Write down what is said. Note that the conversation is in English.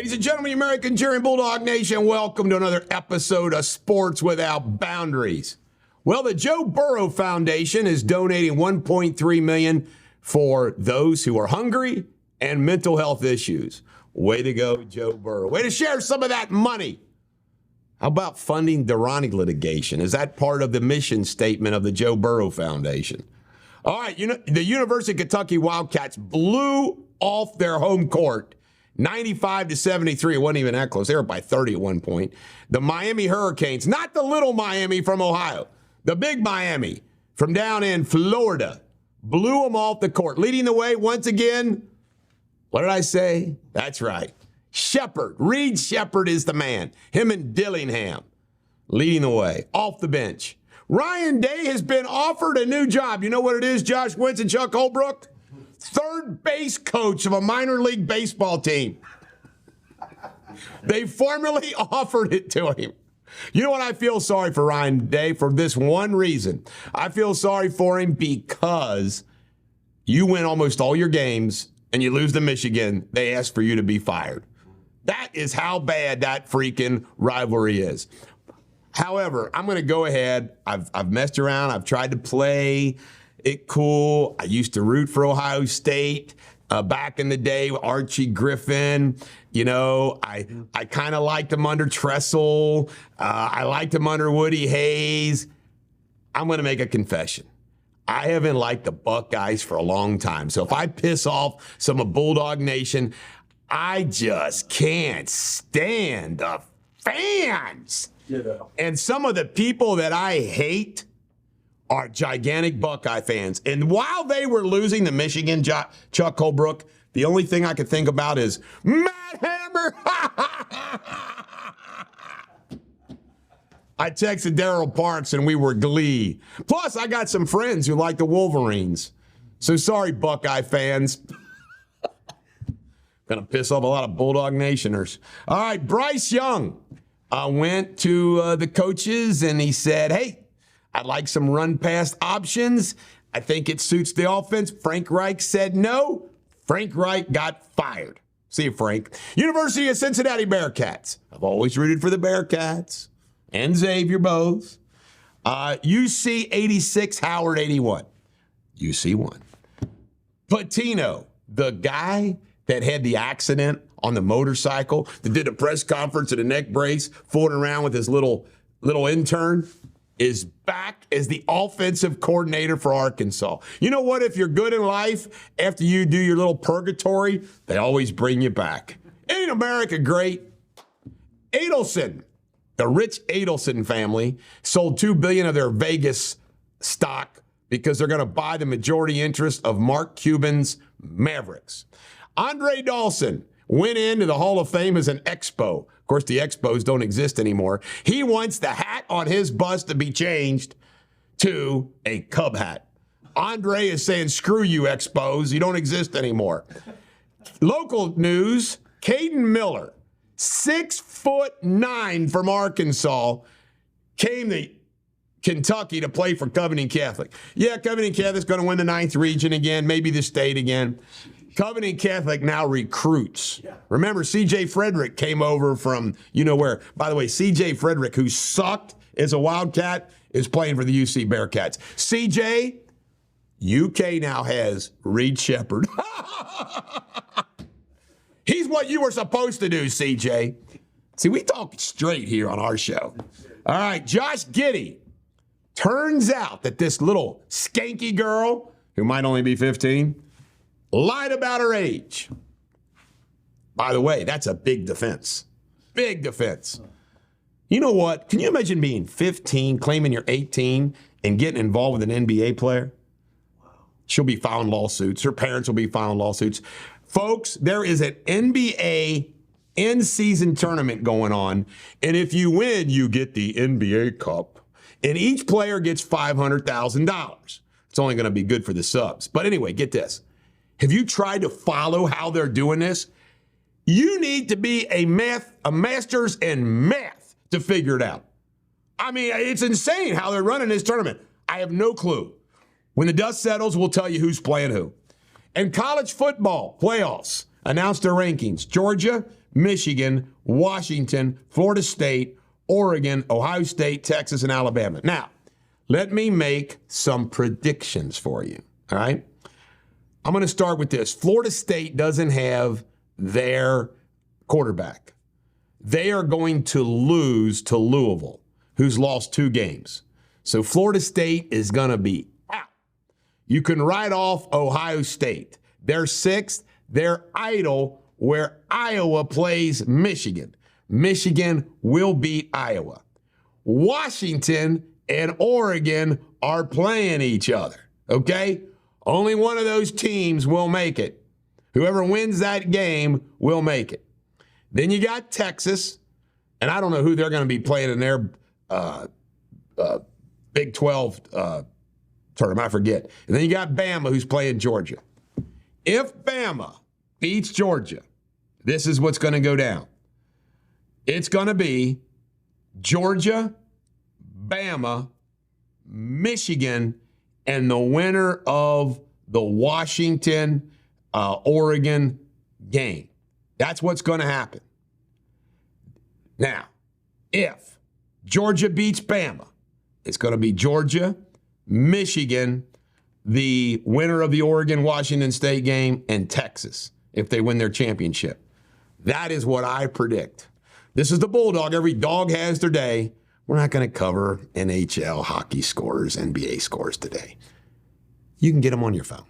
Ladies and gentlemen, American Cheering Bulldog Nation, welcome to another episode of Sports Without Boundaries. Well, the Joe Burrow Foundation is donating $1.3 million for those who are hungry and mental health issues. Way to go, Joe Burrow. Way to share some of that money. How about funding Durrani litigation? Is that part of the mission statement of the Joe Burrow Foundation? All right, the University of Kentucky Wildcats blew off their home court 95-73. It wasn't even that close. They were by 30 at one point. The Miami Hurricanes, not the little Miami from Ohio, the big Miami from down in Florida, blew them off the court. Leading the way once again, what did I say? That's right. Shepard. Reed Shepard is the man. Him and Dillingham leading the way off the bench. Ryan Day has been offered a new job. You know what it is, Josh Wentz and Chuck Holbrook? Third base coach of a minor league baseball team. They formally offered it to him. You know what? I feel sorry for Ryan Day for this one reason. I feel sorry for him because you win almost all your games and you lose to Michigan. They ask for you to be fired. That is how bad that freaking rivalry is. However, I'm going to go ahead. I've messed around. I've tried to play it cool. I used to root for Ohio State back in the day with Archie Griffin. You know, I kind of liked him under Tressel. I liked him under Woody Hayes. I'm going to make a confession. I haven't liked the Buckeyes for a long time. So if I piss off some of Bulldog Nation, I just can't stand the fans. And some of the people that I hate are gigantic Buckeye fans. And while they were losing to Michigan, Chuck Holbrook, the only thing I could think about is, Matt Hammer! I texted Daryl Parks and we were glee. Plus, I got some friends who like the Wolverines. So sorry, Buckeye fans. Gonna piss off a lot of Bulldog Nationers. All right, Bryce Young went to the coaches and he said, hey, I'd like some run pass options. I think it suits the offense. Frank Reich said no. Frank Reich got fired. See you, Frank. University of Cincinnati Bearcats. I've always rooted for the Bearcats and Xavier both. UC 86, Howard 81. UC won. Patino, the guy that had the accident on the motorcycle, that did a press conference at a neck brace, fooling around with his little intern, is back as the offensive coordinator for Arkansas. You know what? If you're good in life, after you do your little purgatory, they always bring you back. Ain't America great? Adelson, the rich Adelson family, sold $2 billion of their Vegas stock because they're going to buy the majority interest of Mark Cuban's Mavericks. Andre Dawson went into the Hall of Fame as an Expo. Of course, the Expos don't exist anymore. He wants the hat on his bust to be changed to a Cub hat. Andre is saying, screw you, Expos. You don't exist anymore. Local news, Caden Miller, 6'9" from Arkansas, came to Kentucky to play for Covington Catholic. Yeah, Covington Catholic's going to win the 9th region again, maybe the state again. Covington Catholic now recruits. Yeah. Remember, C.J. Frederick came over from you know where. By the way, C.J. Frederick, who sucked as a Wildcat, is playing for the UC Bearcats. C.J., UK now has Reed Shepard. He's what you were supposed to do, C.J. See, we talk straight here on our show. All right, Josh Giddey. Turns out that this little skanky girl, who might only be 15, lied about her age. By the way, that's a big defense. Big defense. You know what? Can you imagine being 15, claiming you're 18, and getting involved with an NBA player? She'll be filing lawsuits. Her parents will be filing lawsuits. Folks, there is an NBA in-season tournament going on, and if you win, you get the NBA Cup. And each player gets $500,000. It's only going to be good for the subs. But anyway, get this. Have you tried to follow how they're doing this? You need to be a master's in math to figure it out. I mean, it's insane how they're running this tournament. I have no clue. When the dust settles, we'll tell you who's playing who. And college football playoffs announced their rankings. Georgia Michigan, Washington, Florida State, Oregon, Ohio State, Texas, and Alabama. Now, let me make some predictions for you, all right? I'm going to start with this. Florida State doesn't have their quarterback. They are going to lose to Louisville, who's lost 2 games. So Florida State is going to be out. You can write off Ohio State. They're 6th. They're idle where Iowa plays Michigan. Michigan will beat Iowa. Washington and Oregon are playing each other, okay? Only one of those teams will make it. Whoever wins that game will make it. Then you got Texas, and I don't know who they're going to be playing in their Big 12 tournament. I forget. And then you got Bama, who's playing Georgia. If Bama beats Georgia, this is what's going to go down. It's going to be Georgia, Bama, Michigan, and the winner of the Washington, Oregon game. That's what's going to happen. Now, if Georgia beats Bama, it's going to be Georgia, Michigan, the winner of the Oregon-Washington State game, and Texas if they win their championship. That is what I predict. This is the Bulldog. Every dog has their day. We're not going to cover NHL hockey scores, NBA scores today. You can get them on your phone.